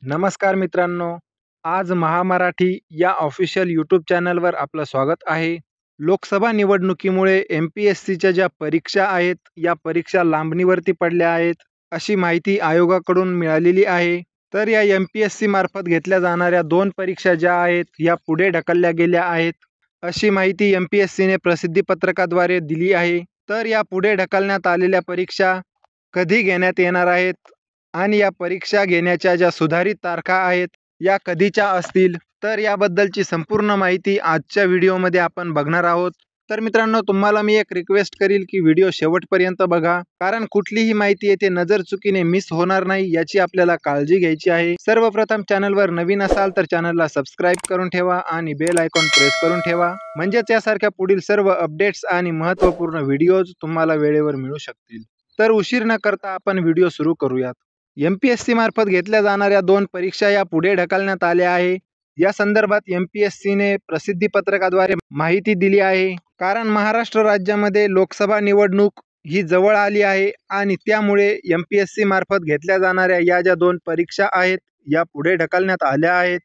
नमस्कार मित्रांनो. आज महामराठी या ऑफिशियल यूट्यूब चॅनलवर आपलं स्वागत आहे. लोकसभा निवडणुकीमुळे एम-पी-एस-सीच्या ज्या परीक्षा आहेत, या परीक्षा लांबणीवरती पडल्या आहेत, अशी माहिती आयोगाकडून मिळालेली आहे. तर या एम-पी-एस-सी मार्फत घेतल्या जाणाऱ्या 2 परीक्षा ज्या आहेत, या पुढे ढकलल्या गेल्या आहेत, अशी माहिती एम-पी-एस-सीने प्रसिद्धी पत्रकाद्वारे दिली आहे. तर या पुढे ढकलण्यात आलेल्या परीक्षा कधी घेण्यात येणार आहेत आणि या परीक्षा घेण्याच्या ज्या सुधारित तारखा आहेत, या कधीच्या असतील? तर याबद्दलची संपूर्ण माहिती आजच्या व्हिडिओमध्ये आपण बघणार आहोत. तर मित्रांनो, तुम्हाला मी एक रिक्वेस्ट करील की व्हिडिओ शेवटपर्यंत बघा, कारण कुठलीही माहिती येथे नजरचुकीने मिस होणार नाही याची आपल्याला काळजी घ्यायची आहे. सर्वप्रथम चॅनलवर नवीन असाल तर चॅनलला सबस्क्राईब करून ठेवा आणि बेल आयकॉन प्रेस करून ठेवा, म्हणजेच यासारख्या पुढील सर्व अपडेट्स आणि महत्त्वपूर्ण व्हिडिओज तुम्हाला वेळेवर मिळू शकतील. तर उशीर न करता आपण व्हिडिओ सुरू करूयात. एम-पी-एस-सी मार्फत घेतल्या जाणाऱ्या 2 परीक्षा या पुढे ढकलण्यात आल्या आहे. या संदर्भात एम-पी-एस-सीने प्रसिद्धी पत्रकाद्वारे माहिती दिली आहे. कारण महाराष्ट्र राज्यामध्ये लोकसभा निवडणूक ही जवळ आली आहे आणि त्यामुळे एम-पी-एस-सी मार्फत घेतल्या जाणाऱ्या या ज्या 2 परीक्षा आहेत, या पुढे ढकलण्यात आल्या आहेत.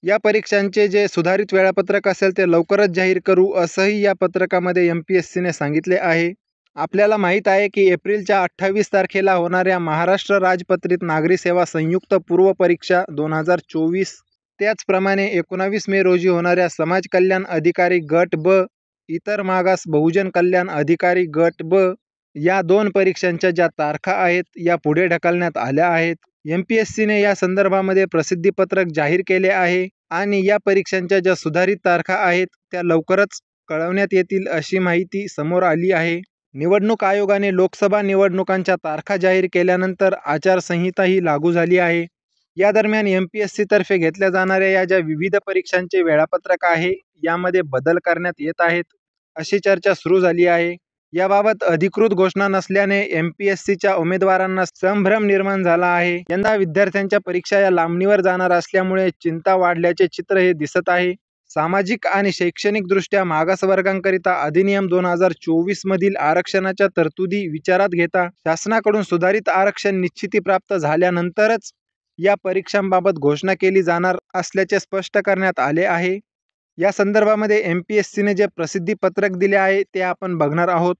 या परीक्षांचे जे सुधारित वेळापत्रक असेल ते लवकरच जाहीर करू, असंही या पत्रकामध्ये एम-पी-एस-सीने सांगितले आहे. आपल्याला माहीत आहे की एप्रिलच्या 28 तारखेला होणाऱ्या महाराष्ट्र राजपत्रित नागरी सेवा संयुक्त पूर्व परीक्षा 2024, त्याचप्रमाणे 19 मे रोजी होणाऱ्या समाज कल्याण अधिकारी गट ब, इतर मागास बहुजन कल्याण अधिकारी गट ब, या 2 परीक्षांच्या ज्या तारखा आहेत, या पुढे ढकलण्यात आल्या आहेत. एम-पी-एस-सीने या संदर्भामध्ये प्रसिद्धीपत्रक जाहीर केले आहे आणि या परीक्षांच्या ज्या सुधारित तारखा आहेत, त्या लवकरच कळवण्यात येतील, अशी माहिती समोर आली आहे. निवडणूक आयोगाने लोकसभा निवडणुकांच्या तारखा जाहीर केल्यानंतर आचारसंहिताही लागू झाली आहे. या दरम्यान एम-पी-एस-सी तर्फे घेतल्या जाणाऱ्या या ज्या विविध परीक्षांचे वेळापत्रक आहे, यामध्ये बदल करण्यात येत आहेत, अशी चर्चा सुरू झाली आहे. याबाबत अधिकृत घोषणा नसल्याने एम-पी-एस-सीच्या उमेदवारांना संभ्रम निर्माण झाला आहे. यंदा विद्यार्थ्यांच्या परीक्षा या लांबणीवर जाणार असल्यामुळे चिंता वाढल्याचे चित्र हे दिसत आहे. सामाजिक आणि शैक्षणिकदृष्ट्या मागासवर्गांकरिता अधिनियम 2024 मधील आरक्षणाच्या तरतुदी विचारात घेता शासनाकडून सुधारित आरक्षण निश्चिती प्राप्त झाल्यानंतरच या परीक्षांबाबत घोषणा केली जाणार असल्याचे स्पष्ट करण्यात आले आहे. या संदर्भामध्ये एम-पी-एस-सीने जे प्रसिद्धीपत्रक दिले आहे ते आपण बघणार आहोत.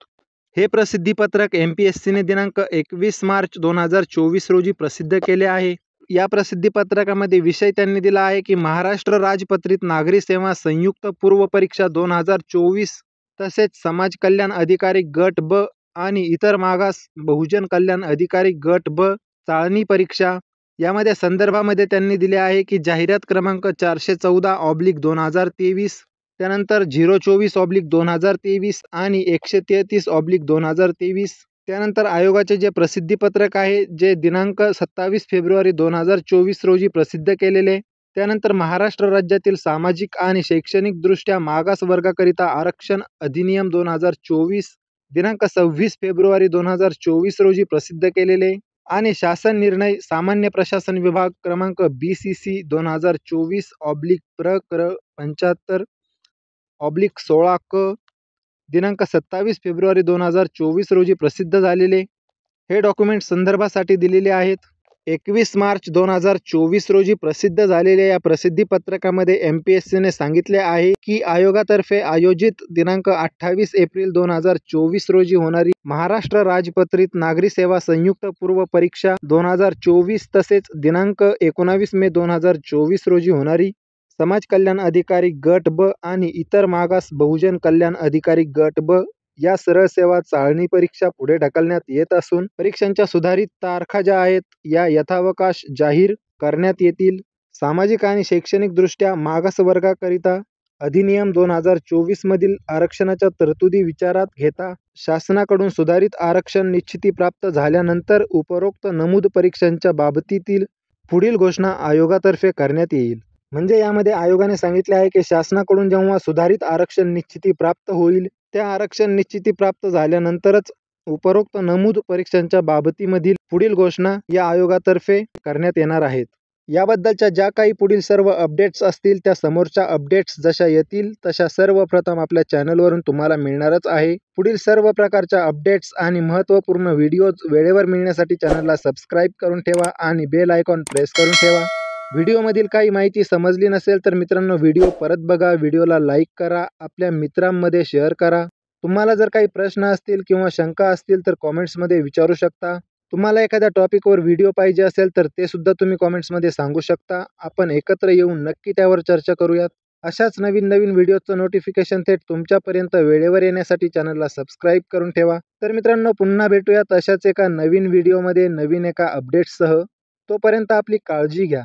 हे प्रसिद्धीपत्रक एम-पी-एस-सीने दिनांक 21 मार्च 2024 रोजी प्रसिद्ध केले आहे. या प्रसिद्धीपत्रकामध्ये विषय त्यांनी दिला आहे की महाराष्ट्र राजपत्रित नागरी सेवा संयुक्त पूर्व परीक्षा 2024, तसेच समाज कल्याण अधिकारी गट ब आणि इतर मागास बहुजन कल्याण अधिकारी गट ब चाळणी परीक्षा. यामध्ये संदर्भामध्ये त्यांनी दिले आहे की जाहिरात क्रमांक 414/2023, त्यानंतर 024/2023 आणि 133/2023. त्यानंतर आयोगाचे जे प्रसिद्धीपत्रक आहे, जे दिनांक 27 फेब्रुवारी 2024 रोजी प्रसिद्ध केलेले. त्यानंतर महाराष्ट्र राज्यातील सामाजिक आणि शैक्षणिकदृष्ट्या मागास वर्गाकरिता आरक्षण अधिनियम 2024, दिनांक 26 फेब्रुवारी 2024 रोजी प्रसिद्ध केलेले. आणि शासन निर्णय सामान्य प्रशासन विभाग क्रमांक BCC 2024/प्र 75/16 क, दिनांक 27 फेब्रुवारी 2024 रोजी प्रसिद्ध झालेले. हे डॉक्युमेंट संदर्भासाठी दिलेले आहेत. 21 मार्च 2024 रोजी प्रसिद्ध झालेल्या या प्रसिद्धीपत्रकामध्ये एम-पी-एस-सीने सांगितले आहे की आयोगातर्फे आयोजित दिनांक 28 एप्रिल 2024 रोजी होणारी महाराष्ट्र राजपत्रित नागरी सेवा संयुक्त पूर्व परीक्षा 2024, तसेच दिनांक 19 मे 2024 रोजी होणारी समाज कल्याण अधिकारी गट ब आणि इतर मागास बहुजन कल्याण अधिकारी गट ब या सरळ सेवा चाळणी परीक्षा पुढे ढकलण्यात येत असून परीक्षांच्या सुधारित तारखा ज्या आहेत, या यथावकाश जाहीर करण्यात येतील. सामाजिक आणि शैक्षणिकदृष्ट्या मागास वर्गाकरिता अधिनियम 2024 मधील आरक्षणाच्या तरतुदी विचारात घेता शासनाकडून सुधारित आरक्षण निश्चिती प्राप्त झाल्यानंतर उपरोक्त नमूद परीक्षांच्या बाबतीतील पुढील घोषणा आयोगातर्फे करण्यात येईल. म्हणजे यामध्ये आयोगाने सांगितले आहे की शासनाकडून जेव्हा सुधारित आरक्षण निश्चिती प्राप्त होईल, त्या आरक्षण निश्चिती प्राप्त झाल्यानंतरच उपरोक्त नमूद परीक्षांच्या बाबतीमधील पुढील घोषणा या आयोगातर्फे करण्यात येणार आहेत. याबद्दलच्या ज्या काही पुढील सर्व अपडेट्स असतील, त्या समोरच्या अपडेट्स जशा येतील तशा सर्वप्रथम आपल्या चॅनलवरून तुम्हाला मिळणारच आहे. पुढील सर्व प्रकारच्या अपडेट्स आणि महत्त्वपूर्ण व्हिडिओज वेळेवर मिळण्यासाठी चॅनलला सबस्क्राईब करून ठेवा आणि बेल आयकॉन प्रेस करून ठेवा. व्हिडिओमधील काही माहिती समजली नसेल तर मित्रांनो व्हिडिओ परत बघा, व्हिडिओला लाईक करा, आपल्या मित्रांमध्ये शेअर करा. तुम्हाला जर काही प्रश्न असतील किंवा शंका असतील तर कॉमेंट्समध्ये विचारू शकता. तुम्हाला एखाद्या टॉपिकवर व्हिडिओ पाहिजे असेल तर ते सुद्धा तुम्ही कॉमेंट्समध्ये सांगू शकता. आपण एकत्र येऊन नक्की त्यावर चर्चा करूयात. अशाच नवीन व्हिडिओचं नोटिफिकेशन थेट तुमच्यापर्यंत वेळेवर येण्यासाठी चॅनलला सबस्क्राईब करून ठेवा. तर मित्रांनो पुन्हा भेटूयात अशाच एका नवीन व्हिडिओमध्ये नवीन एका अपडेट्ससह. तोपर्यंत आपली काळजी घ्या.